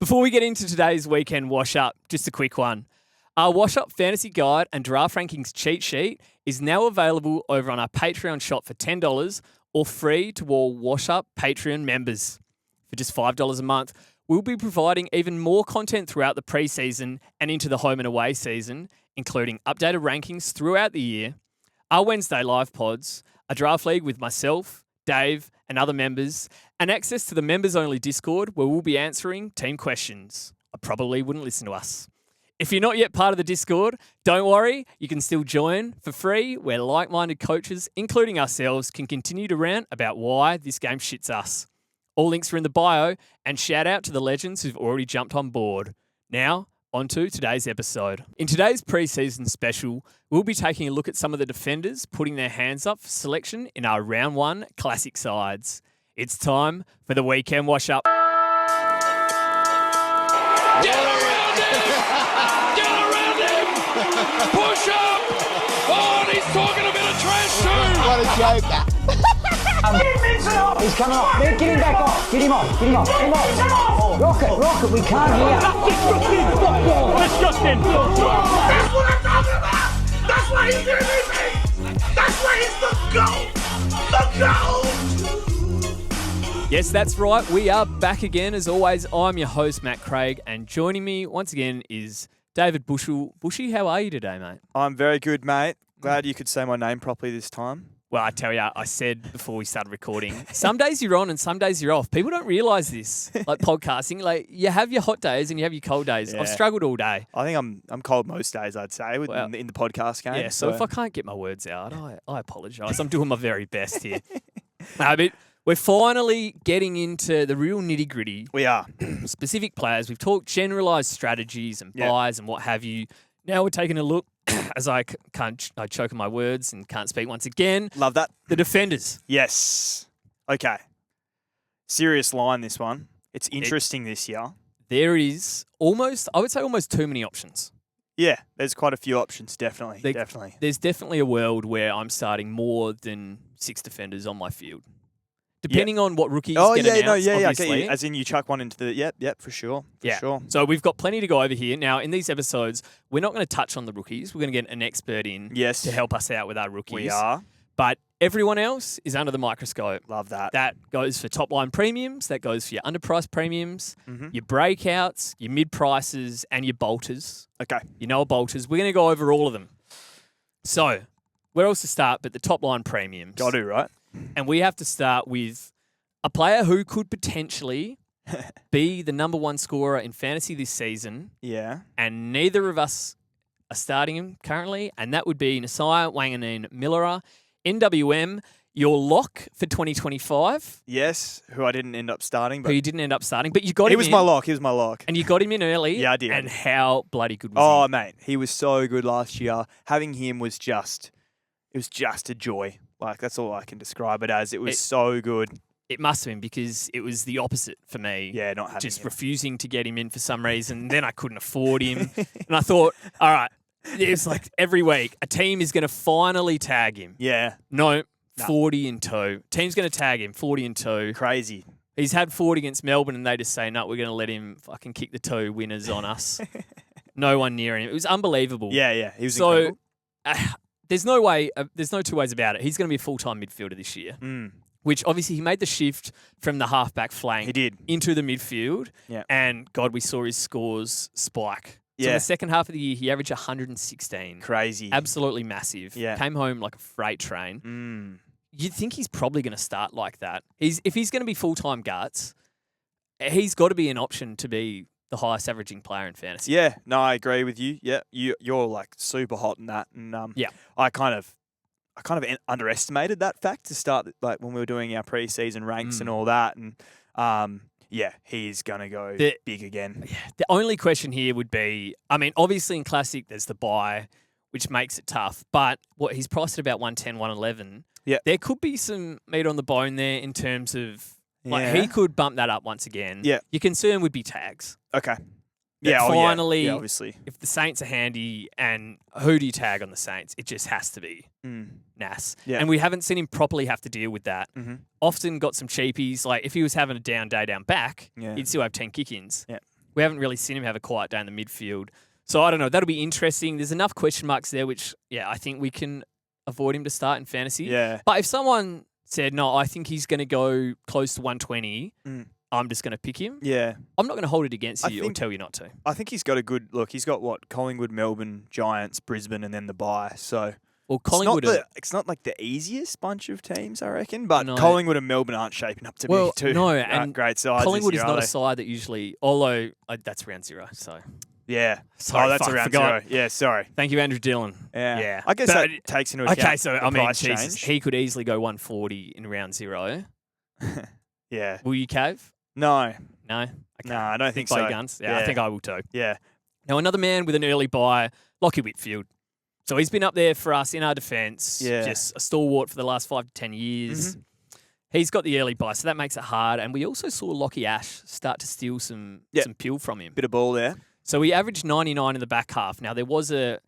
Before we get into today's weekend wash-up, just a quick one. Our wash-up fantasy guide and draft rankings cheat sheet is now available over on our Patreon shop for $10 or free to all wash-up Patreon members. For just $5 a month, we'll be providing even more content throughout the preseason and into the home and away season, including updated rankings throughout the year, our Wednesday live pods, a draft league with myself, Dave, and other members, and access to the members-only Discord where we'll be answering team questions. I probably wouldn't listen to us. If you're not yet part of the Discord, don't worry, you can still join for free where like-minded coaches, including ourselves, can continue to rant about why this game shits us. All links are in the bio, and shout out to the legends who've already jumped on board. Now, on to today's episode. In today's preseason special, we'll be taking a look at some of the defenders putting their hands up for selection in our Round 1 Classic sides. It's time for the weekend wash-up. Get around him! Get around him! Push up! Oh, and he's talking a bit of trash too! What a joker. He's coming off. Get him back off. Get him off. Get him off. Get him off. Rocket, we can't hear. Disgusting! That's what I'm talking about! That's why he's in anything! That's why he's the GOAT! The GOAT! Yes, that's right. We are back again. As always, I'm your host, Matt Craig, and joining me once again is David Bushell. Bushy, how are you today, mate? I'm very good, mate. Glad you could say my name properly this time. Well, I tell you, I said before we started recording, some days you're on and some days you're off. People don't realise this, like podcasting. Like, you have your hot days and you have your cold days. Yeah. I've struggled all day. I think I'm cold most days, I'd say, in the podcast game. Yeah, so if I can't get my words out, I apologise. I'm doing my very best here. No, but we're finally getting into the real nitty-gritty. We are. Specific players. We've talked generalised strategies and buys and what have you. Now we're taking a look, as I choke on my words and can't speak once again. Love that. The defenders. Yes. Okay. Serious line, this one. It's interesting this year. There is almost too many options. Yeah, there's quite a few options, definitely. Definitely. There's definitely a world where I'm starting more than 6 defenders on my field. Depending on what rookies get announced, obviously. Okay. As in you chuck one into the... Yep, for sure. For sure. So we've got plenty to go over here. Now, in these episodes, we're not going to touch on the rookies. We're going to get an expert in to help us out with our rookies. We are. But everyone else is under the microscope. Love that. That goes for top-line premiums. That goes for your underpriced premiums, your breakouts, your mid-prices, and your bolters. Okay. You know bolters. We're going to go over all of them. So, where else to start but the top-line premiums? Got to, right? And we have to start with a player who could potentially be the number 1 scorer in fantasy this season. Yeah. And neither of us are starting him currently. And that would be Nasiah Wanganeen-Millera, NWM, your lock for 2025. Yes, who I didn't end up starting. But who you didn't end up starting, but you got him in. He was my lock. And you got him in early. Yeah, I did. And how bloody good was he? he? Mate, he was so good last year. Having him was just a joy. Like, that's all I can describe it as. It was so good. It must have been because it was the opposite for me. Yeah, not having just him. refusing to get him in for some reason. Then I couldn't afford him. And I thought, all right, it's like every week a team is going to finally tag him. Yeah. No, 40 and 2. Team's going to tag him, 40 and 2. Crazy. He's had 40 against Melbourne and they just say, no, we're going to let him fucking kick the 2 winners on us. No one near him. It was unbelievable. Yeah. He was incredible. There's no way. There's no two ways about it. He's going to be a full-time midfielder this year. Which obviously he made the shift from the halfback flank into the midfield. Yeah. And God, we saw his scores spike. So in the second half of the year, he averaged 116. Crazy. Absolutely massive. Yeah. Came home like a freight train. You'd think he's probably going to start like that. If he's going to be full-time guts, he's got to be an option to be the highest averaging player in fantasy. Yeah, no, I agree with you. Yeah, you're like super hot in that, and I kind of underestimated that fact to start, like when we were doing our preseason ranks and all that, and he's gonna go big again. Yeah, the only question here would be, I mean, obviously in Classic there's the buy, which makes it tough, but what he's priced at about 110, 111. Yeah, there could be some meat on the bone there in terms of. Like, he could bump that up once again. Yeah. Your concern would be tags. Okay. Finally, obviously. If the Saints are handy and who do you tag on the Saints, it just has to be Nas. Yeah. And we haven't seen him properly have to deal with that. Often got some cheapies. Like, if he was having a down day down back, he'd still have 10 kick-ins. Yeah. We haven't really seen him have a quiet day in the midfield. So I don't know. That'll be interesting. There's enough question marks there, which, I think we can avoid him to start in fantasy. Yeah. But if someone said, no, I think he's going to go close to 120, I'm just going to pick him. Yeah. I'm not going to hold it against you or tell you not to. I think he's got a good look. He's got Collingwood, Melbourne, Giants, Brisbane, and then the bye. So Collingwood it's not like the easiest bunch of teams, I reckon. But No. Collingwood and Melbourne aren't shaping up to be too great sides. Collingwood this is year, not are a they? side that usually, although that's round 0. So Yeah. Sorry, that's fuck, around forgot. 0. Yeah, sorry. thank you, Andrew Dillon. Yeah. I guess that takes into account so the I mean, price Jesus, change. he could easily go 140 in round 0. Yeah. Will you cave? No. No. Okay. No, I don't think by so. your guns. Yeah, I think I will too. Yeah. Now another man with an early buy, Lockie Whitfield. So he's been up there for us in our defence. Yeah. Just a stalwart for the last 5 to 10 years. He's got the early buy, so that makes it hard. And we also saw Lockie Ash start to steal some pill from him. Bit of ball there. So he averaged 99 in the back half. Now there was a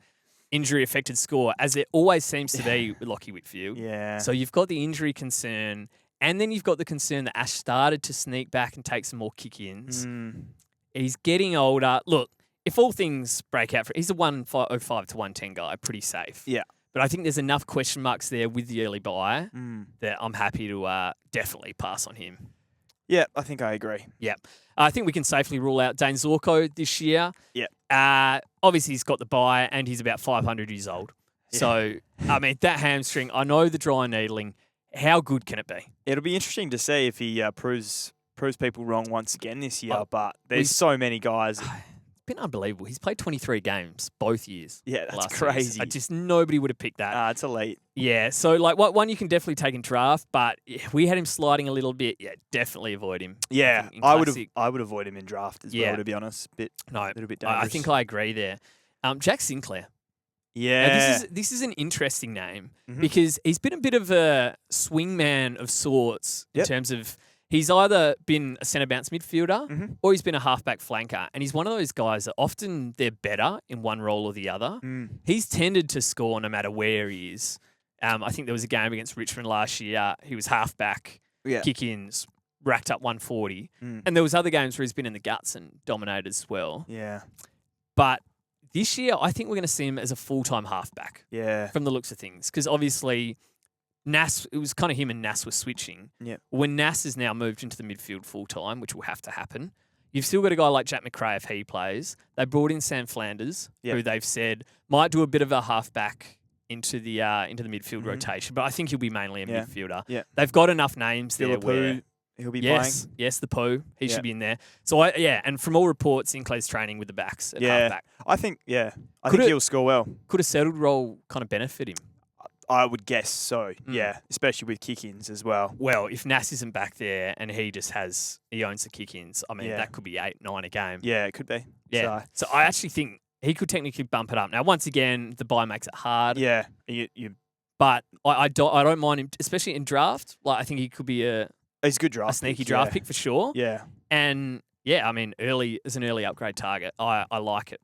injury-affected score, as there always seems to be with Lockie Whitfield. Yeah. So you've got the injury concern, and then you've got the concern that Ash started to sneak back and take some more kick-ins. He's getting older. Look, if all things break out, he's a 105 to 110 guy, pretty safe. Yeah. But I think there's enough question marks there with the early buy that I'm happy to definitely pass on him. Yeah, I think I agree. Yeah. I think we can safely rule out Dane Zorko this year. Yeah. Obviously, he's got the buy and he's about 500 years old. Yeah. So, I mean, that hamstring, I know the dry needling. How good can it be? It'll be interesting to see if he proves people wrong once again this year, Oh, but there's so many guys. It's been unbelievable. He's played 23 games both years. Yeah, that's last 2 crazy. years. Just nobody would have picked that. It's elite. Yeah, so like one you can definitely take in draft, but we had him sliding a little bit. Yeah, definitely avoid him. Yeah, in I would classic. avoid him in draft as Yeah. well, to be honest. A little bit dangerous. I think I agree there. Jack Sinclair. Yeah. Now, this is an interesting name because he's been a bit of a swing man of sorts in terms of he's either been a centre bounce midfielder or he's been a halfback flanker. And he's one of those guys that often they're better in one role or the other. He's tended to score no matter where he is. I think there was a game against Richmond last year. He was halfback, kick-ins, racked up 140. And there was other games where he's been in the guts and dominated as well. Yeah. But this year, I think we're going to see him as a full-time halfback. Yeah. From the looks of things. Because obviously, Nas, it was kind of him and Nas were switching. Yeah. When Nas has now moved into the midfield full-time, which will have to happen, you've still got a guy like Jack McRae if he plays. They brought in Sam Flanders, who they've said might do a bit of a halfback into the midfield rotation, but I think he'll be mainly a midfielder. Yeah. They've got enough names there where... He'll be playing. Yes, the Pooh. He should be in there. So, and from all reports, Sinclair's training with the backs at halfback. I think he'll score well. Could a settled role kind of benefit him? I would guess so, yeah, especially with kick-ins as well. Well, if Nas isn't back there and he owns the kick-ins, I mean, that could be 8-9 a game. Yeah, it could be. Yeah. So I actually think he could technically bump it up. Now, once again, the bye makes it hard. Yeah. But I don't mind him, especially in draft. Like, I think he could be he's a good draft a sneaky draft pick for sure. Yeah. And, I mean, early as an early upgrade target. I like it.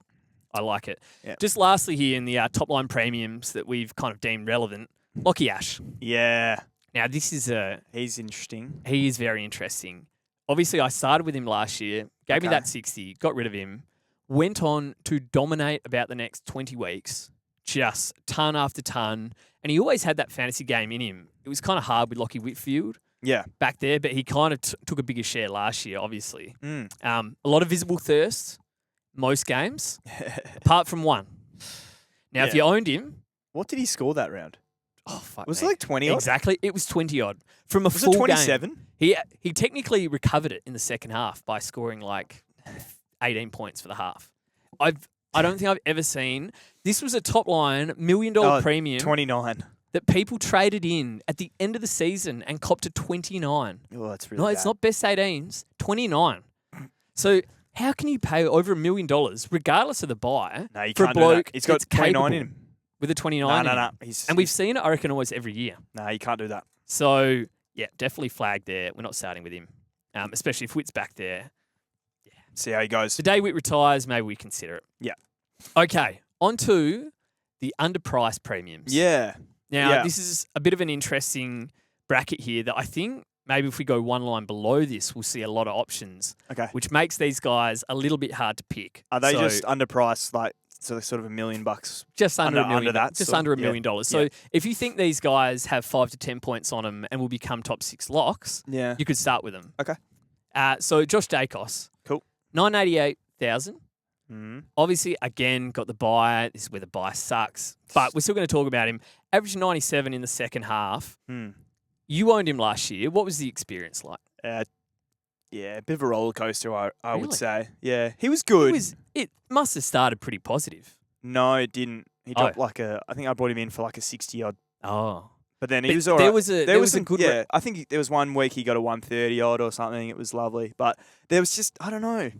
I like it. Yeah. Just lastly here in the top line premiums that we've kind of deemed relevant, Lockie Ash. Yeah. Now, this is he's interesting. He is very interesting. Obviously, I started with him last year, gave me that 60, got rid of him, went on to dominate about the next 20 weeks, just ton after ton. And he always had that fantasy game in him. It was kind of hard with Lockie Whitfield. Yeah. Back there, but he kind of took a bigger share last year, obviously. A lot of visible thirst, most games, apart from one. Now, if you owned him... What did he score that round? Oh, fuck Was me. it like 20 odd? Exactly. It was 20 odd. From a Was full it 27? game. He technically recovered it in the second half by scoring like 18 points for the half. I don't think I've ever seen... This was a top line, $1 million premium. 29. That people traded in at the end of the season and copped to 29. Oh, that's really No, it's bad. not best 18s, 29. So how can you pay over $1 million, regardless of the buy, No, you for can't a do that. bloke He's got that's 29 in capable him. with a 29 No. in him? And we've seen it, I reckon, almost every year. No, you can't do that. So, definitely flag there. We're not starting with him, especially if Witt's back there. See how he goes. The day Witt retires, maybe we consider it. Yeah. Okay, on to the underpriced premiums. Yeah. Now, this is a bit of an interesting bracket here that I think maybe if we go one line below this, we'll see a lot of options, Okay. which makes these guys a little bit hard to pick. Are they So just underpriced, like sort of $1 million? just under under- $1 million, under that just sort of- under $1 yeah. million. So Yeah. if you think these guys have 5 to 10 points on them and will become top 6 locks, Yeah. you could start with them. Okay. So Josh Dacos, Cool. 988,000. Mm. Obviously, again, got the buy. This is where the buy sucks, but we're still going to talk about him. Average 97 in the second half. Mm. You owned him last year. What was the experience like? Yeah, a bit of a roller coaster, I would Really? say. Yeah, he was good. It must have started pretty positive. No, it didn't. He Oh. dropped I think I brought him in for like a 60 odd. Oh, But then he But was all right. there was a some- good. Yeah, I think there was one week he got a 130 odd or something. It was lovely. But there was just, I don't know.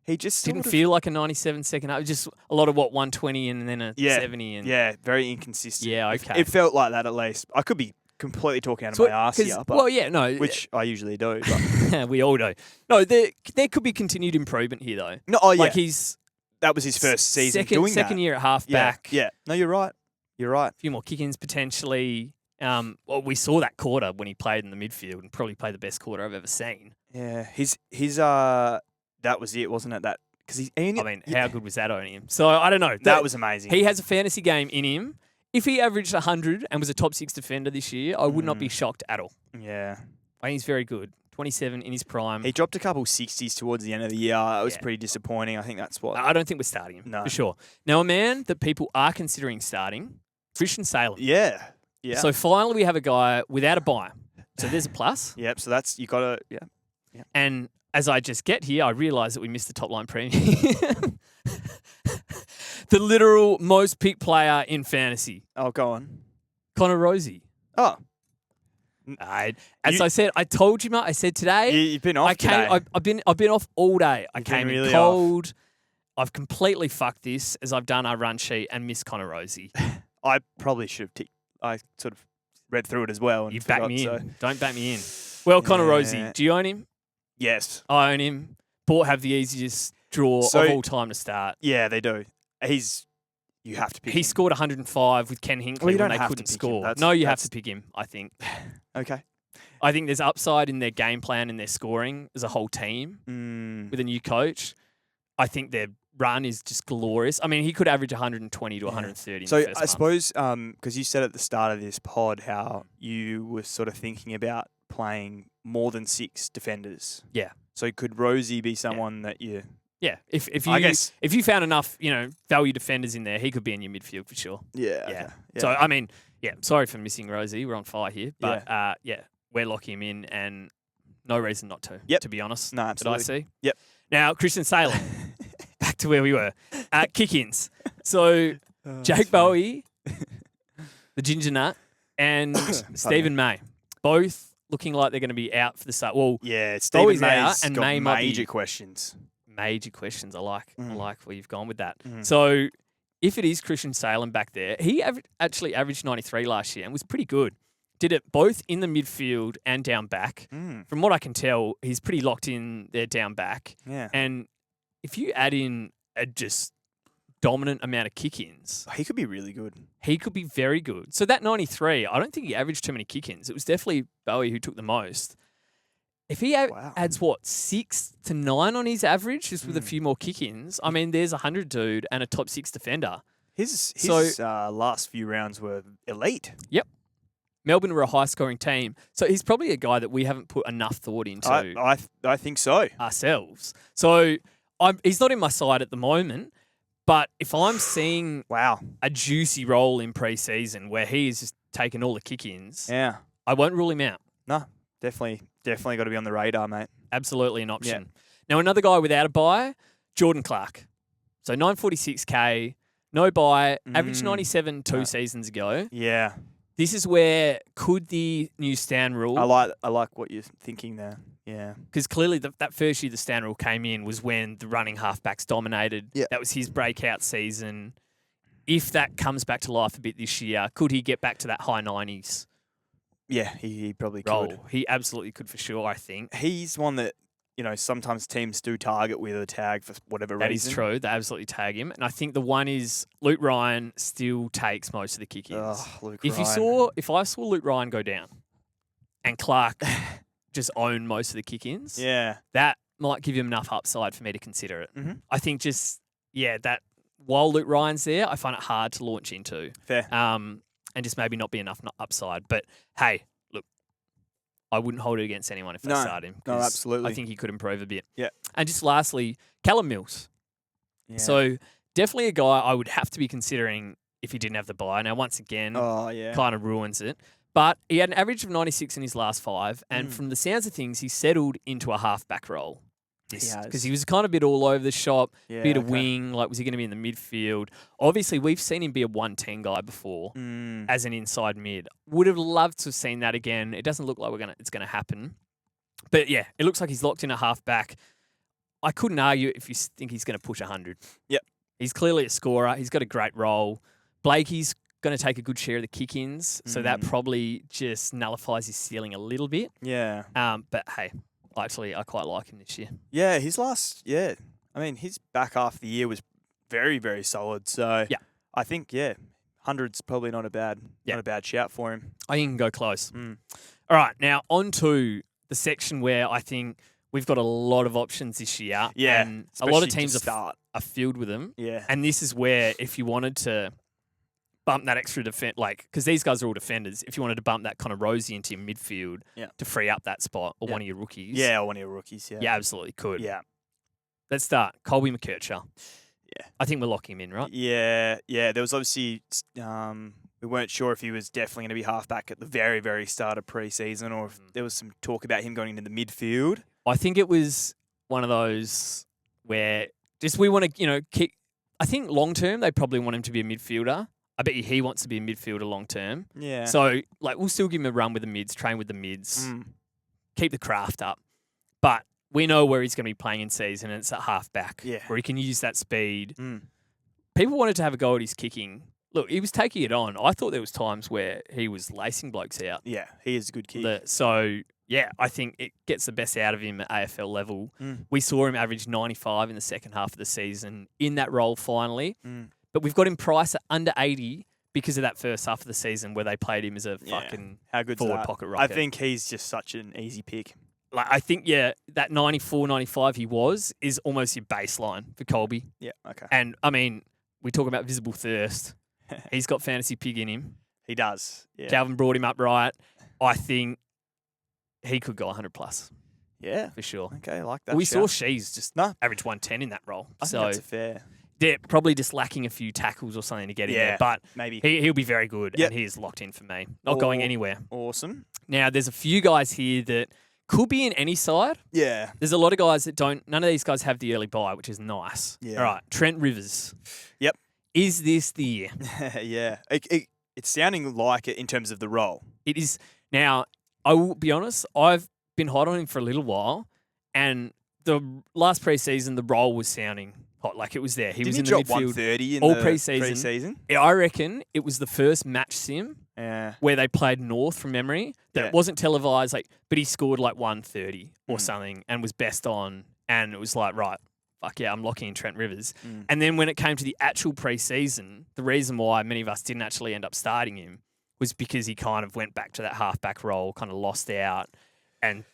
He just Didn't sort of- feel like a 97 second half. Just a lot of 120 and then a Yeah, 70 and Yeah, very inconsistent. Yeah, It- okay. It felt like that at least. I could be completely talking out of So- my ass 'cause- here, but, well, yeah, no, which I usually do. But. we all do. No, there could be continued improvement here though. No, oh yeah, Like he's that was his first season second doing second that. year at halfback. Yeah, no, you're right. You're right. A few more kick-ins potentially. Well, we saw that quarter when he played in the midfield and probably played the best quarter I've ever seen. Yeah, his that was it, wasn't it? That because he. I mean, how good was that owning him? So I don't know. That was amazing. He has a fantasy game in him. If he averaged 100 and was a top 6 defender this year, I would not be shocked at all. Yeah, I think he's very good. 27 in his prime. he dropped a couple 60s towards the end of the year. It was Yeah. pretty disappointing. I think that's what. I don't think we're starting him No. for sure. Now, a man that people are considering starting, Christian Salem. Yeah, yeah. So finally, we have a guy without a buy. So there's a plus. Yep. So that's you got to. Yeah. And as I just get here, I realise that we missed the top line premium. The literal most picked player in fantasy, Oh, go on. Connor Rosie. Oh, As I said, I told you, Matt. I said today. you've been off today. I've been off all day. I You've been came in really cold. I've completely fucked this as I've done our run sheet and missed Connor Rosie. I probably should have. I sort of read through it as well. And You back forgot, me in. so- Don't back me in. Well, Connor Rosie, Yeah. do you own him? Yes. I own him. Port have the easiest draw So- of all time to start. Yeah, they do. You have to pick He him. scored 105 with Ken Hinckley Well, you when don't they have to couldn't pick him. score. That's- No, you have that's- to pick him, I think. Okay. I think there's upside in their game plan and their scoring as a whole team Mm, with a new coach. I think their run is just glorious. I mean, he could average 120 to 130 in so the first I month. suppose because you said at the start of this pod how you were sort of thinking about playing more than 6 defenders. Yeah. So could Rosie be someone that you? Yeah, if I you guess- if you found enough, value defenders in there, he could be in your midfield for sure. Yeah. Yeah. okay, So I mean, sorry for missing Rosie. We're on fire here, but we're locking him in, and no reason not to. Yep. To be honest, No, that I absolutely. see. Yep. Now Christian Salem, back to where we were at kick-ins. So Jake Bowie, the Ginger Nut, and Stephen May, both looking like they're going to be out for the start. Well, Yeah, Stephen Bowie's May's out and got May might be- major questions. major questions. I like where you've gone with that. Mm. So if it is Christian Salem back there, he actually averaged 93 last year and was pretty good. Did it both in the midfield and down back. Mm, From what I can tell, he's pretty locked in there down back. yeah. And if you add in a just dominant amount of kick-ins, He could be really good. he could be very good. So that 93, I don't think he averaged too many kick-ins. It was definitely Bowie who took the most. If he Wow. adds, 6 to 9 on his average, just with a few more kick-ins, I mean, there's a 100 dude and a top 6 defender. His So- last few rounds were elite. Melbourne were a high-scoring team. So he's probably a guy that we haven't put enough thought into I think so. ourselves. So he's not in my side at the moment, but if I'm seeing Wow. a juicy role in pre-season where he is just taking all the kick-ins, Yeah. I won't rule him out. No, definitely got to be on the radar, mate. Absolutely an option. Now, another guy without a buy, Jordan Clark. So 946K, no buy, averaged 97 2 seasons ago. Yeah. This is where could the new stand rule, I like what you're thinking there. Yeah. because clearly that first year the stand rule came in was when the running halfbacks dominated. Yeah. That was his breakout season. If that comes back to life a bit this year, could he get back to that high 90s Yeah, he probably role? could. He absolutely could for sure, I think. He's one that, sometimes teams do target with a tag for whatever That reason. is true. They absolutely tag him. And I think the one is Luke Ryan still takes most of the kick-ins. Oh, Luke If Ryan. I saw Luke Ryan go down and Clark just own most of the kick-ins. Yeah. That might give him enough upside for me to consider it. Mm-hmm. I think that while Luke Ryan's there, I find it hard to launch into. Fair. And just maybe not be enough upside. But hey, look, I wouldn't hold it against anyone if they start him. No, absolutely. I think he could improve a bit. Yeah. And just lastly, Callum Mills. Yeah. So definitely a guy I would have to be considering if he didn't have the bye. Now, once again, kind of ruins it. But he had an average of 96 in his last 5. And from the sounds of things, he settled into a halfback role. Because he was kind of a bit all over the shop, bit of wing. Like, was he going to be in the midfield? Obviously, we've seen him be a 110 guy before as an inside mid. Would have loved to have seen that again. It doesn't look like it's going to happen. But yeah, it looks like he's locked in a halfback. I couldn't argue if you think he's going to push 100. Yep. He's clearly a scorer. He's got a great role. Blakey's going to take a good share of the kick-ins, so that probably just nullifies his ceiling a little bit. Yeah. But hey, actually, I quite like him this year. Yeah, his his back half of the year was very, very solid. So yeah. I think 100's probably not a bad shout for him. I think he can go close. All right, now on to the section where I think we've got a lot of options this year. Yeah, and a lot of teams are filled with them. Yeah. And this is where if you wanted to bump that extra defense, because these guys are all defenders, if you wanted to bump that kind of Rosie into your midfield to free up that spot or one of your rookies. Yeah, or one of your rookies, yeah. You absolutely could. Yeah. Let's start. Colby McKercher. Yeah. I think we're locking him in, right? Yeah. Yeah, there was obviously, we weren't sure if he was definitely going to be halfback at the very, very start of pre-season or if there was some talk about him going into the midfield. I think it was one of those where just we want to, kick. I think long term they probably want him to be a midfielder. I bet you he wants to be a midfielder long term. Yeah. So, we'll still give him a run with the mids, train with the mids, keep the craft up. But we know where he's going to be playing in season, and it's at halfback, where he can use that speed. People wanted to have a go at his kicking. Look, he was taking it on. I thought there was times where he was lacing blokes out. Yeah, he is a good kick. I think it gets the best out of him at AFL level. We saw him average 95 in the second half of the season in that role finally. But we've got him priced at under 80 because of that first half of the season where they played him as a fucking forward pocket rocket. I think he's just such an easy pick. I think, that 94, 95 he is almost your baseline for Colby. Yeah, okay. And, we talk about visible thirst. He's got fantasy pig in him. He does. Yeah. Calvin brought him up right. I think he could go 100 plus. Yeah. For sure. Okay, I like that. We saw Shees just average 110 in that role. I think that's fair. They're probably just lacking a few tackles or something to get in there. But maybe he'll be very good, and he is locked in for me. Not going anywhere. Awesome. Now, there's a few guys here that could be in any side. Yeah. There's a lot of guys that don't. None of these guys have the early bye, which is nice. Yeah. All right, Trent Rivers. Yep. Is this the year? Yeah. It's sounding like it in terms of the role. It is. Now, I will be honest, I've been hot on him for a little while, and the last preseason, the role was sounding hot. Like it was there. He was in the midfield 130 in all the preseason. I reckon it was the first match sim where they played North from memory that wasn't televised, but he scored 130 or something and was best on, and it was right, fuck yeah, I'm locking in Trent Rivers. And then when it came to the actual preseason, the reason why many of us didn't actually end up starting him was because he kind of went back to that halfback role, kind of lost out and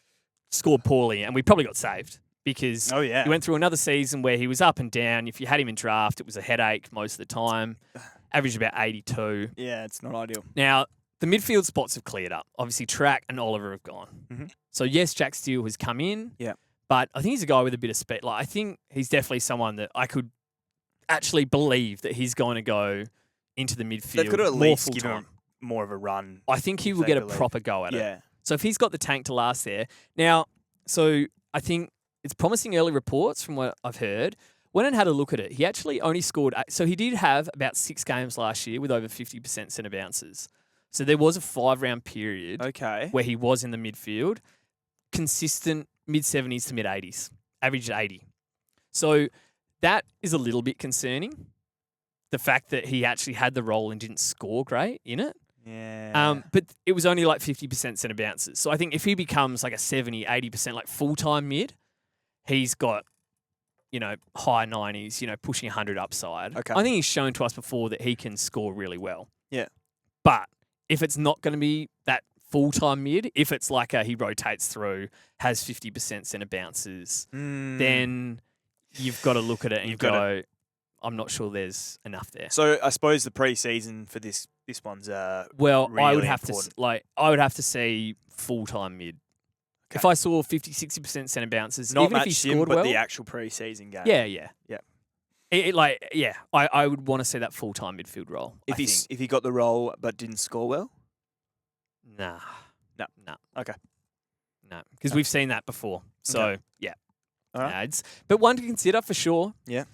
scored poorly, and we probably got saved. Because he went through another season where he was up and down. If you had him in draft, it was a headache most of the time. Averaged about 82. Yeah, it's not ideal. Now, the midfield spots have cleared up. Obviously, Track and Oliver have gone. So, yes, Jack Steele has come in. Yeah. But I think he's a guy with a bit of speed. I think he's definitely someone that I could actually believe that he's going to go into the midfield. They've got to at more least give full-time. him more of a run. I think he will get a proper go at it. Yeah. So, if he's got the tank to last there. Now, I think it's promising early reports from what I've heard. Went and had a look at it. He actually only scored. So he did have about 6 games last year with over 50% centre bounces. So there was a 5-round period where he was in the midfield, consistent mid-70s to mid-80s, averaged 80. So that is a little bit concerning. The fact that he actually had the role and didn't score great in it. Yeah. But it was only 50% centre bounces. So I think if he becomes a 70, 80% full-time mid, he's got, high 90s, pushing 100 upside. Okay. I think he's shown to us before that he can score really well. Yeah. But if it's not going to be that full-time mid. If it's like he rotates through, has 50% centre bounces, then you've got to look at it and go, I'm not sure there's enough there. So I suppose the pre-season for this one's well, really I would have important. I would have to see full-time mid. Okay. If I saw 50-60% centre bounces, Not even if he match sim, scored but well, the actual pre-season game. yeah. Yeah. I would want to see that full-time midfield role. If he got the role but didn't score well? Nah. No. Okay. No, because we've seen that before. So, Okay. yeah. All right. But one to consider for sure. Yeah.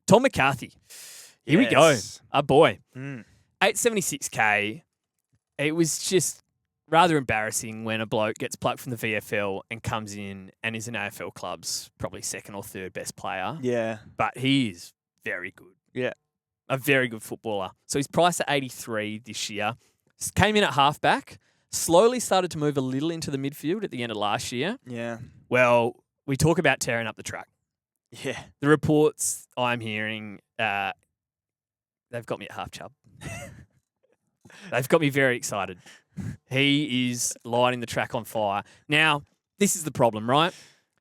Tom McCarthy. Here we go. Yes. Our boy. Mm. 876K. It was just rather embarrassing when a bloke gets plucked from the VFL and comes in and is an AFL club's probably second or third best player. Yeah. But he is very good. Yeah. A very good footballer. So he's priced at 83 this year. Came in at halfback. Slowly started to move a little into the midfield at the end of last year. Yeah. Well, we talk about tearing up the track. Yeah. The reports I'm hearing, they've got me at half chub. They've got me very excited. He is lighting the track on fire. Now, this is the problem, right?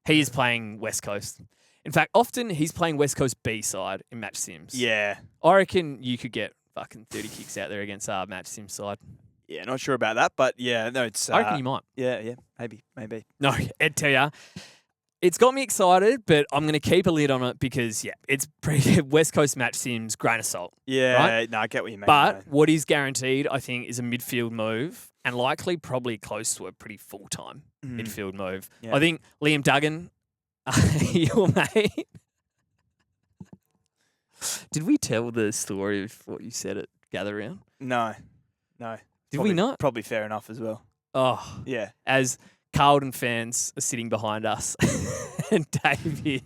He is playing West Coast. In fact, often he's playing West Coast B side in match sims. Yeah. I reckon you could get fucking 30 kicks out there against our match sim side. Yeah, not sure about that, but yeah, no, it's... I reckon you might. Yeah, maybe. No, Ed tell ya. It's got me excited, but I'm going to keep a lid on it because, yeah, it's pretty West Coast match sims, grain of salt. Yeah, right? no, I get what you mean. But what is guaranteed, I think, is a midfield move and likely probably close to a pretty full-time midfield move. Yeah. I think Liam Duggan, your mate. Did we tell the story of what you said at Gather Round? No. Did we not? Probably fair enough as well. Oh, Yeah. as Carlton fans are sitting behind us and Dave here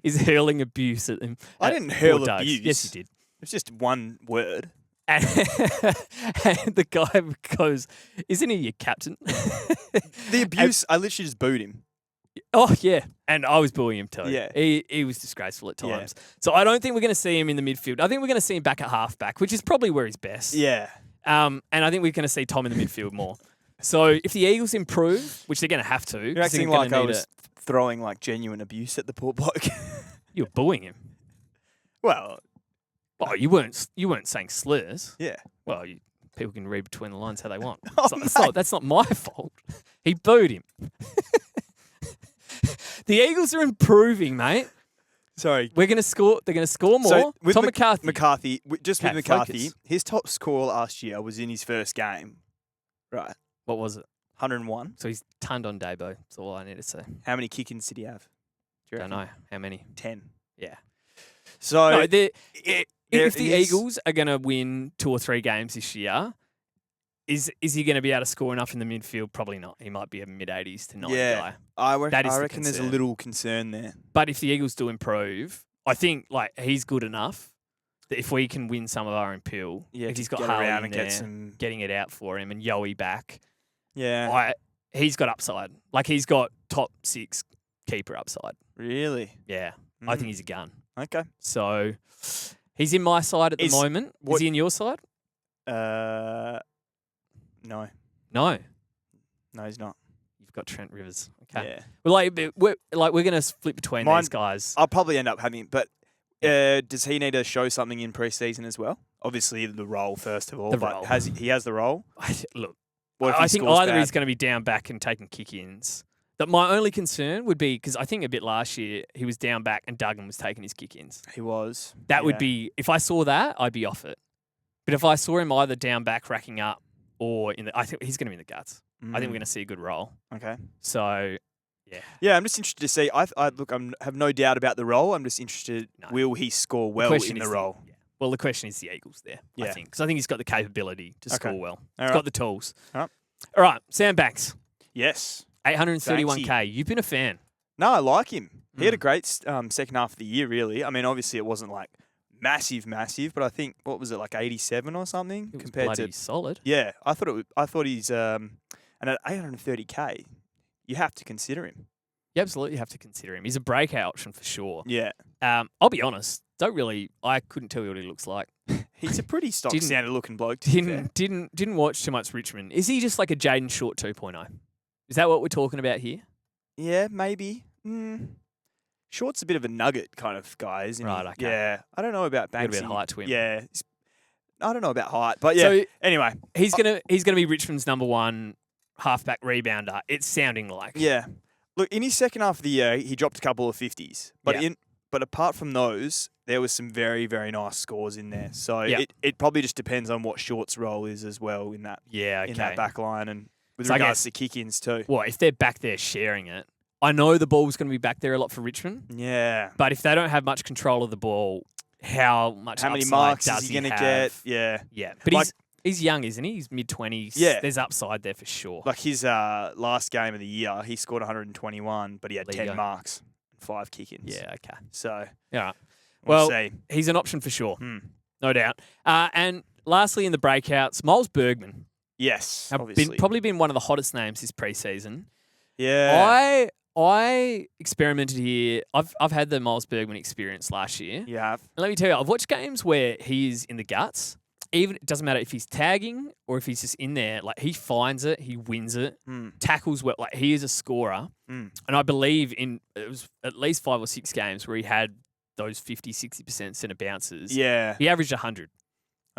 is hurling abuse at them. I didn't hurl Doug. abuse. Yes, you did. It's just one word. And the guy goes, isn't he your captain? The abuse, I literally just booed him. Oh, yeah. And I was booing him too. Yeah. He was disgraceful at times. So I don't think we're going to see him in the midfield. I think we're going to see him back at halfback, which is probably where he's best. Yeah. And I think we're going to see Tom in the midfield more. So if the Eagles improve, which they're going to have to. You're acting like I was throwing like genuine abuse at the poor bloke. You were booing him. Well, you weren't saying slurs. yeah. Well, people can read between the lines how they want. Oh, That's not my fault. He booed him. The Eagles are improving, mate. Sorry. We're going to score. They're going to score more. So with Tom McCarthy. McCarthy, with McCarthy, focus. his top score last year was in his first game. Right. What was it? 101. So he's turned on Dabo. That's all I need to say. How many kick-ins did he have? Do you Don't reckon? know. How many? 10. Yeah. So No, if the is- Eagles are going to win 2 or 3 games this year, is he going to be able to score enough in the midfield? Probably not. He might be a mid-80s to 90 Yeah. guy. I That is the reckon there's a concern. little concern there. But if the Eagles do improve, I think he's good enough that if we can win some of our appeal, Yeah, if he's got get Harley around in and there, get some. getting it out for him and Yowie back, Yeah. he's got upside. Like he's got top 6 keeper upside. Really? Yeah, I think he's a gun. Okay. So he's in my side at the moment. Is he in your side? No. No. No, he's not. You've got Trent Rivers. Okay. Yeah. We're going to split between these guys. I'll probably end up having, but does he need to show something in pre-season as well? Obviously, the role first of all. The but role. he has the role? Look, What if he I think scores either bad? he's going to be down back and taking kick-ins. That my only concern would be, because I think a bit last year he was down back and Duggan was taking his kick-ins. He was. That would Yeah. be, if I saw that, I'd be off it. But if I saw him either down back racking up or I think he's going to be in the guts. I think we're going to see a good role. Okay. So, yeah. Yeah, I'm just interested to see. I have no doubt about the role. I'm just interested. No. Will he score well in the role? Well, the question is the Eagles there, I Yeah. think. Because I think he's got the capability to score well. He's right. got the tools. All All right, Sam Banks, Yes. 831K. You've been a fan. No, I like him. He had a great second half of the year, really. I mean, obviously it wasn't like massive, but I think, what was it, like 87 or something? It was compared bloody to solid. Yeah, I thought he's and at 830K, you have to consider him. You absolutely have to consider him. He's a breakout option for sure. Yeah. I'll be honest. I couldn't tell you what he looks like. He's a pretty stock Didn't- standard looking bloke. To be fair. Didn't watch too much Richmond. Is he just like a Jaden Short 2.0? Is that what we're talking about here? Yeah, maybe. Short's a bit of a nugget kind of guy, isn't Right, he? okay. Yeah. I don't know about Got a Banksy. bit of height to him. Yeah. I don't know about height, but yeah. So- Anyway. He's gonna be Richmond's number one halfback rebounder. It's sounding like. Yeah. Look, in his second half of the year, he dropped a couple of 50s. But Yeah. but apart from those, there was some very, very nice scores in there. So Yeah. it probably just depends on what Short's role is as well in that Yeah. in that Okay. back line and with So I regards guess- to kick-ins too. Well, if they're back there sharing it, I know the ball's going to be back there a lot for Richmond. Yeah. But if they don't have much control of the ball, how much How many upside marks does is he going to have? get? Yeah. Yeah, but Like- he's young, isn't he? He's mid-20s. Yeah. There's upside there for sure. Like his last game of the year, he scored 121, but he had There you 10 go. marks and 5 kick-ins. Yeah, okay. So Yeah. we'll Well, see. he's an option for sure, Hmm. no doubt. And lastly in the breakouts, Miles Bergman. Yes, Have obviously. probably been one of the hottest names this preseason. Yeah. I experimented here. I've had the Miles Bergman experience last year. You have. And let me tell you, I've watched games where he is in the guts. Even it doesn't matter if he's tagging or if he's just in there. Like he finds it, he wins it, tackles well. Like he is a scorer. And I believe it was at least 5 or 6 games where he had those 50, 60% centre bounces. Yeah. He averaged 100.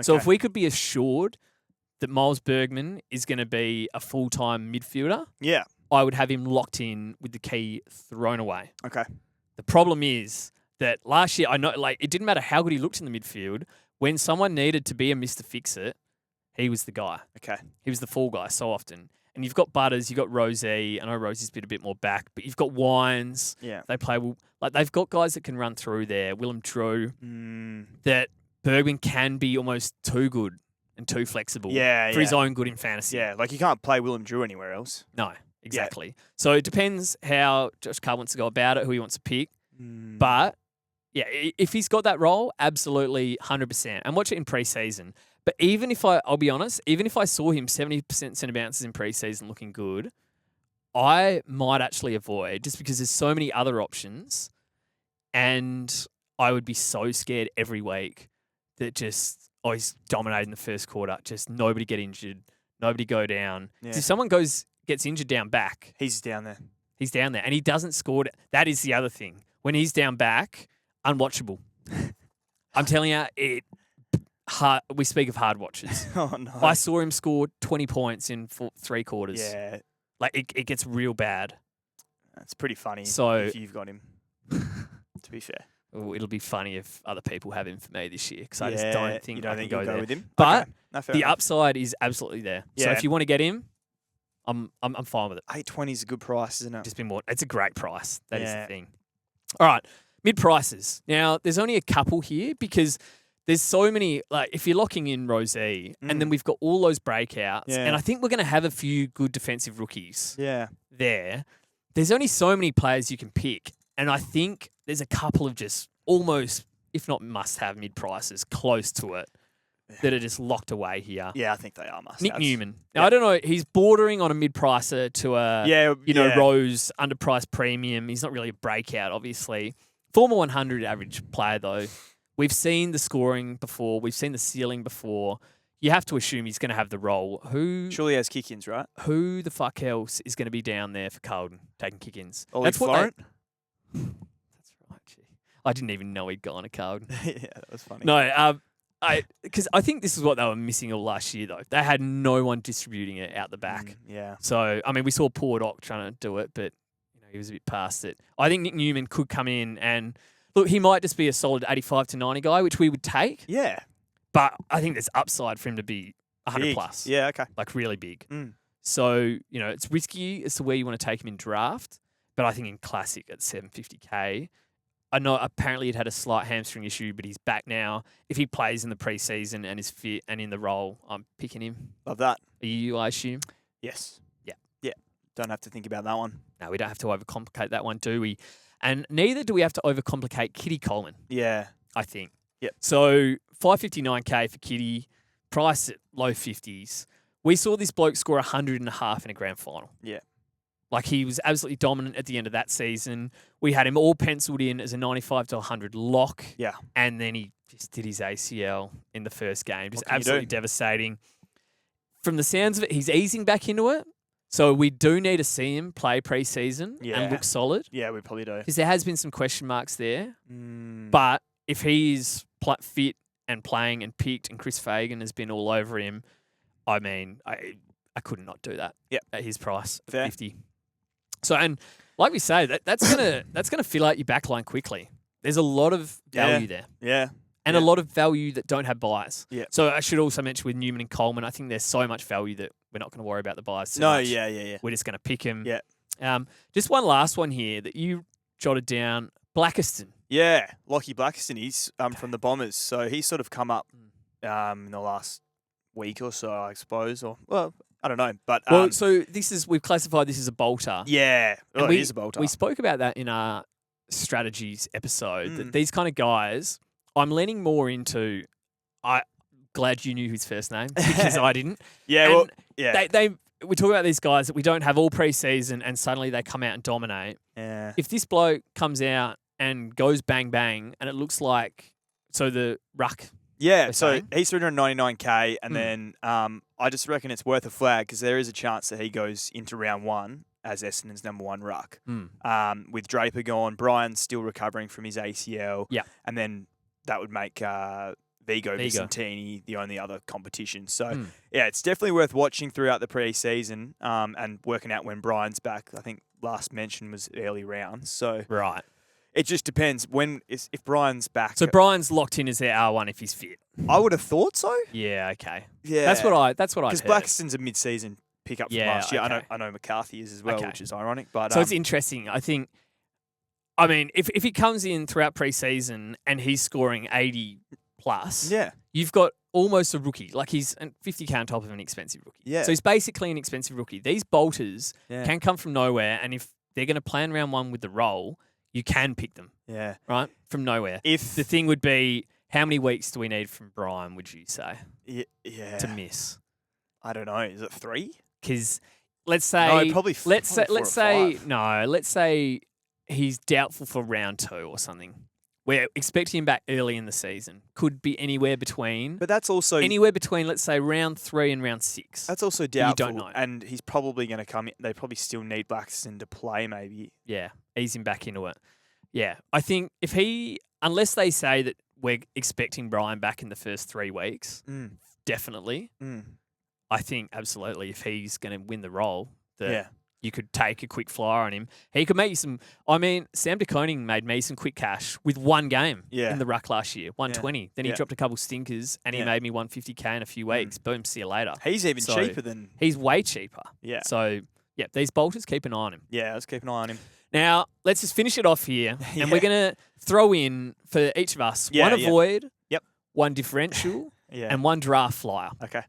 So if Okay. we could be assured that Miles Bergman is going to be a full-time midfielder, Yeah. I would have him locked in with the key thrown away. Okay. The problem is that last year, I know, like, it didn't matter how good he looked in the midfield. When someone needed to be a Mr. Fix-It, he was the guy. Okay. He was the fall guy so often. And you've got Butters, you've got Rosie. I know Rosie's been a bit more back, but you've got Wines. Yeah. They play well. Like, they've got guys that can run through there. Willem Drew. Mm. That Bergman can be almost too good and too flexible Yeah, for his yeah. own good in fantasy. Yeah. Like you can't play Willem Drew anywhere else. No, exactly. So it depends how Josh Carr wants to go about it, who he wants to pick. But yeah, if he's got that role, absolutely 100%. And watch it in preseason. But even if I'll be honest, even if I saw him 70% centre bounces in preseason looking good, I might actually avoid just because there's so many other options. And I would be so scared every week that just, he's dominating the first quarter. Just nobody get injured, nobody go down. Yeah. If someone gets injured down back, He's down there. he's down there and he doesn't score. That is the other thing. When he's down back, unwatchable. I'm telling you, we speak of hard watches. Oh no. I saw him score 20 points in 3 quarters. Yeah. Like it gets real bad. That's pretty funny. So- if you've got him. To be fair. Oh, it'll be funny if other people have him for me this year because I just Yeah, don't think you don't I think can you'll go there. with him. But Okay. No, fair the enough. upside is absolutely there. So Yeah. if you want to get him, I'm fine with it. 820 is a good price, isn't it? Just been more. It's a great price. That is Yeah. the thing. All right, mid prices. Now there's only a couple here because there's so many. Like if you're locking in Rosie, and then we've got all those breakouts, Yeah. and I think we're going to have a few good defensive rookies Yeah. there. There's only so many players you can pick, and I think there's a couple of just almost, if not must-have mid prices close to it that are just locked away here. Yeah, I think they are must. Nick Newman. Now I don't know. He's bordering on a mid-pricer to a Yeah, yeah. Rose underpriced premium. He's not really a breakout, obviously. Former 100 average player though. We've seen the scoring before. We've seen the ceiling before. You have to assume he's going to have the role. Surely he has kick-ins, right? Who the fuck else is going to be down there for Carlton taking kick-ins? Ollie Florent? That's right. Gee. I didn't even know he'd gone to Carlton. Yeah, that was funny. No, because I think this is what they were missing all last year though. They had no one distributing it out the back. Yeah. So I mean, we saw Paul Doc trying to do it, but he was a bit past it. I think Nick Newman could come in and look. He might just be a solid 85 to 90 guy, which we would take. Yeah. But I think there's upside for him to be 100 Big. plus. Yeah, okay. Like really big. Mm. So, it's risky as to where you want to take him in draft, but I think in classic at 750K, I know apparently he'd had a slight hamstring issue, but he's back now. If he plays in the preseason and is fit and in the role, I'm picking him. Love that. Are you, I assume? Yes. Yeah. Yeah. Don't have to think about that one. No, we don't have to overcomplicate that one, do we? And neither do we have to overcomplicate Kitty Coleman, Yeah. I think. Yep. So 559K for Kitty, price at low 50s. We saw this bloke score 100.5 in a grand final. Yeah. Like he was absolutely dominant at the end of that season. We had him all penciled in as a 95 to 100 lock. Yeah. And then he just did his ACL in the first game. Just What can you absolutely do? devastating. From the sounds of it, he's easing back into it. So we do need to see him play pre-season Yeah. and look solid Yeah, we probably do. because there has been some question marks there. Mm. But if he's fit and playing and picked and Chris Fagan has been all over him, I mean, I could not do that at his price of Fair. 50. So, and like we say, that's gonna fill out your backline quickly. There's a lot of value there. Yeah. And a lot of value that don't have buys. Yeah. So I should also mention with Newman and Coleman, I think there's so much value that we're not going to worry about the buys too No, much. yeah. We're just going to pick him. Yeah. Just one last one here that you jotted down. Blackiston. Yeah, Lockie Blackiston, he's from the Bombers, so he's sort of come up in the last week or so, I suppose, or well, I don't know, but Well, so we've classified this as a bolter. yeah, And it is a bolter. We spoke about that in our strategies episode. Mm. That these kind of guys, I'm leaning more into. I glad you knew his first name because I didn't. Yeah, And well, yeah, we talk about these guys that we don't have all preseason and suddenly they come out and dominate. yeah, If this bloke comes out and goes bang bang and it looks like the ruck. yeah. we're So saying. he's 399k, and Mm. then I just reckon it's worth a flag because there is a chance that he goes into round one as Essendon's number one ruck. With Draper gone, Brian's still recovering from his ACL. Yeah. And then that would make Vigo Vigo. Vicentini the only other competition. So, yeah, it's definitely worth watching throughout the pre-season and working out when Brian's back. I think last mention was early rounds. So Right. it just depends if Brian's back. So Brian's locked in as their R1 if he's fit. I would have thought so. Yeah, okay. Yeah. That's what I Because heard. Blackiston's a mid-season pickup from Yeah, last year. okay. I know McCarthy is as well, Okay. which is ironic. But So it's interesting. I think, I mean, if he comes in throughout preseason and he's scoring 80 plus, yeah, you've got almost a rookie. Like he's 50K on top of an expensive rookie. Yeah. So he's basically an expensive rookie. These bolters yeah, can come from nowhere. And if they're going to plan round one with the role, you can pick them, yeah. right? From nowhere. If The thing would be, how many weeks do we need from Brian, would you say, yeah, to miss? I don't know. Is it 3? Because let's say, No, probably. let's say, probably 4 or 5. let's say he's doubtful for round 2 or something. We're expecting him back early in the season. Could be anywhere between, But that's also let's say round 3 and round 6. that's also you doubtful. don't know. And he's probably going to come in. They probably still need Blackiston to play. Maybe. Yeah, ease him back into it. Yeah, I think unless they say that we're expecting Brian back in the first 3 weeks, definitely. I think absolutely if he's going to win the role, that Yeah. you could take a quick flyer on him. He could make you some. I mean, Sam De Koning made me some quick cash with one game Yeah. in the ruck last year, 120. Then he Yeah. dropped a couple stinkers and he Yeah. made me 150K in a few weeks. Boom, see you later. He's even So, cheaper than. He's way cheaper. Yeah. So, yeah, these bolters, keep an eye on him. Yeah. Let's keep an eye on him. Now, let's just finish it off here. Yeah. And we're going to throw in, for each of us, Yeah, one yeah. avoid, Yep. one differential, Yeah. and one draft flyer, Okay.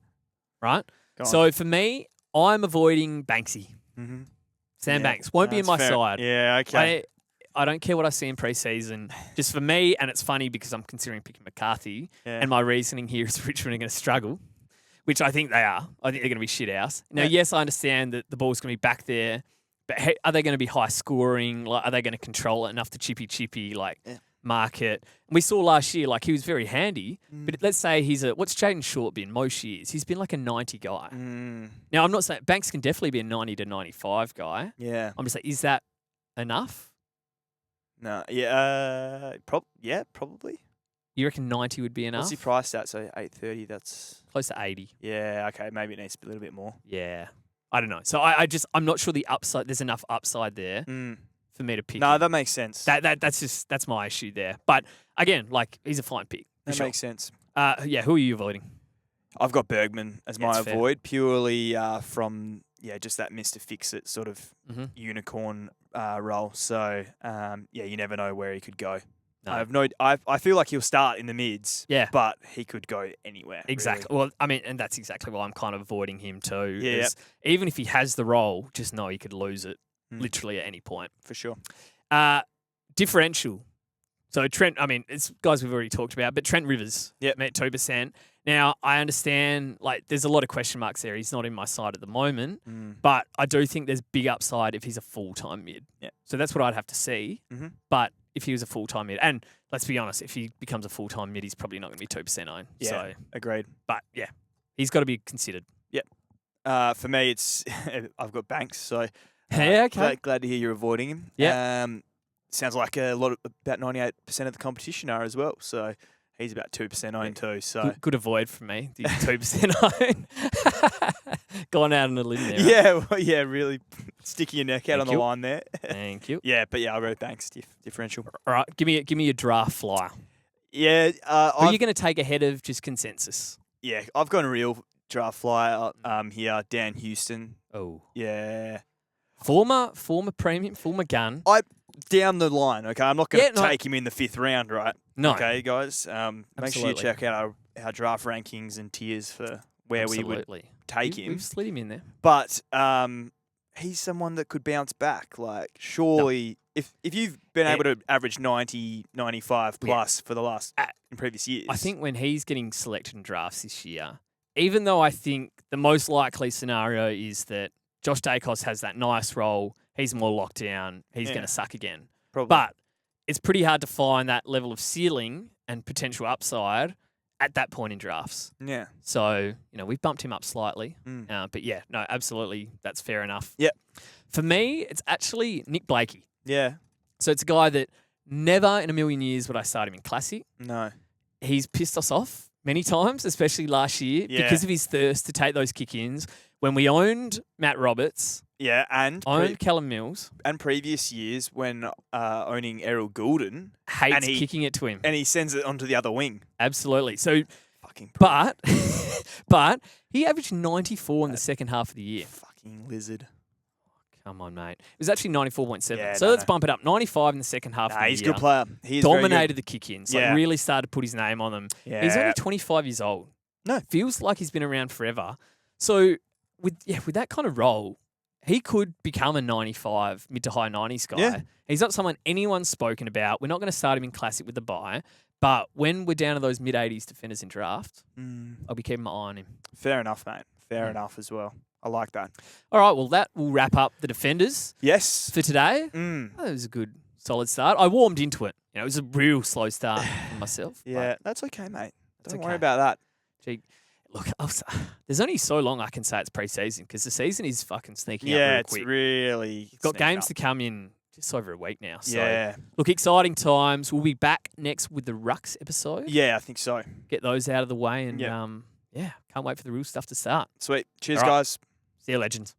right? Go on. So, for me, I'm avoiding Banksy. Mm-hmm. Sam Yeah, Banks won't be in my that's fair. side. Yeah. Okay. I don't care what I see in preseason. Just for me, and it's funny because I'm considering picking McCarthy, Yeah. and my reasoning here is Richmond are going to struggle, which I think they are. I think they're going to be shit house. Now, Yeah. yes, I understand that the ball's going to be back there, but are they going to be high scoring? Like, are they going to control it enough to chippy Yeah. market? And we saw last year, like he was very handy. Mm. But let's say what's Jaden Short been most years? He's been like a 90 guy. Mm. Now, I'm not saying Banks can definitely be a 90 to 95 guy. Yeah. I'm just like, is that enough? No. Yeah. Yeah. Probably. You reckon 90 would be enough? What's he priced at? So 830. That's. Close to 80. Yeah. Okay. Maybe it needs to be a little bit more. Yeah. I don't know. So I'm not sure the upside, there's enough upside there for me to pick No, him. that makes sense. That's my issue there. But again, like he's a fine pick. for That sure. makes sense. Yeah, who are you avoiding? I've got Bergman as my That's fair. avoid, purely from just that Mr. Fix-It sort of Mhm. unicorn role. So you never know where he could go. No. I feel like he'll start in the mids. Yeah. But he could go anywhere. Exactly. really. Well, I mean, and that's exactly why I'm kind of avoiding him too. Yeah, is even if he has the role, just know he could lose it Mm. literally at any point. For sure. Differential. So Trent, I mean, it's guys we've already talked about, but Trent Rivers, Yep. at 2%. Now, I understand, like, there's a lot of question marks there. He's not in my side at the moment, but I do think there's big upside if he's a full-time mid. Yeah. So that's what I'd have to see. Mhm. But if he was a full-time mid. And let's be honest, if he becomes a full-time mid, he's probably not going to be 2% owned. Yeah, So, agreed. but yeah, he's got to be considered. For me, it's I've got Banks, so Yeah, okay. glad to hear you're avoiding him. Yeah. Sounds like about 98% of the competition are as well. So he's about 2% owned too. So Good avoid from me. The 2% own. Gone out on a limb there. Right? really sticking your neck out Thank on the you. line there. Thank you. I'll go with Banks differential. All right, give me your draft flyer. Yeah, Who are you going to take ahead of just consensus? I've got a real draft flyer here, Dan Houston. Oh, Yeah. former premium, former gun. Down the line, okay? I'm not going to no. take him in the 5th round, right? No. Okay, guys? Make sure you Absolutely. check out our draft rankings and tiers for where we would Absolutely. take him. We've slid him in there. But he's someone that could bounce back. Like, surely, if you've been able to average 90, 95 plus for the last in previous years. I think when he's getting selected in drafts this year, even though I think the most likely scenario is that Josh Dacos has that nice role, he's more locked down, he's going to suck again. Probably. But it's pretty hard to find that level of ceiling and potential upside at that point in drafts. Yeah. So, we've bumped him up slightly. Mm. But yeah, no, absolutely, that's fair enough. Yep. For me, it's actually Nick Blakey. Yeah. So it's a guy that never in a million years would I start him in Classic. No. He's pissed us off many times, especially last year, because of his thirst to take those kick-ins. When we owned Matt Roberts, and owned Callum Mills, and previous years when owning Errol Goulden, hates kicking it to him. and he sends it onto the other wing. Absolutely. So, Fucking but he averaged 94 in the second half of the year. fucking lizard. Come on, mate. It was actually 94.7. Yeah, so let's bump it up. 95 in the second half of the year. He's a good player. He's Dominated the kick-ins. Yeah. Really started to put his name on them. Yeah. He's only 25 years old. No. Feels like he's been around forever. So with that kind of role, he could become a 95, mid to high 90s guy. Yeah. He's not someone anyone's spoken about. We're not going to start him in Classic with the bye. But when we're down to those mid-80s defenders in draft, I'll be keeping my eye on him. Fair enough, mate. Fair enough as well. I like that. All right, well, that will wrap up the defenders Yes. for today. Mm. That was a good, solid start. I warmed into it. It was a real slow start for myself. Yeah, but that's okay, mate. Don't okay. worry about that. Gee, look, there's only so long I can say it's pre-season because the season is fucking sneaking up Yeah, real it's quick. really Got sneaking games up. to come in just over a week now. So, Yeah. look, exciting times. We'll be back next with the Rucks episode. Yeah, I think so. Get those out of the way and, Yeah. can't wait for the real stuff to start. Sweet. Cheers, All right. guys. See you, legends.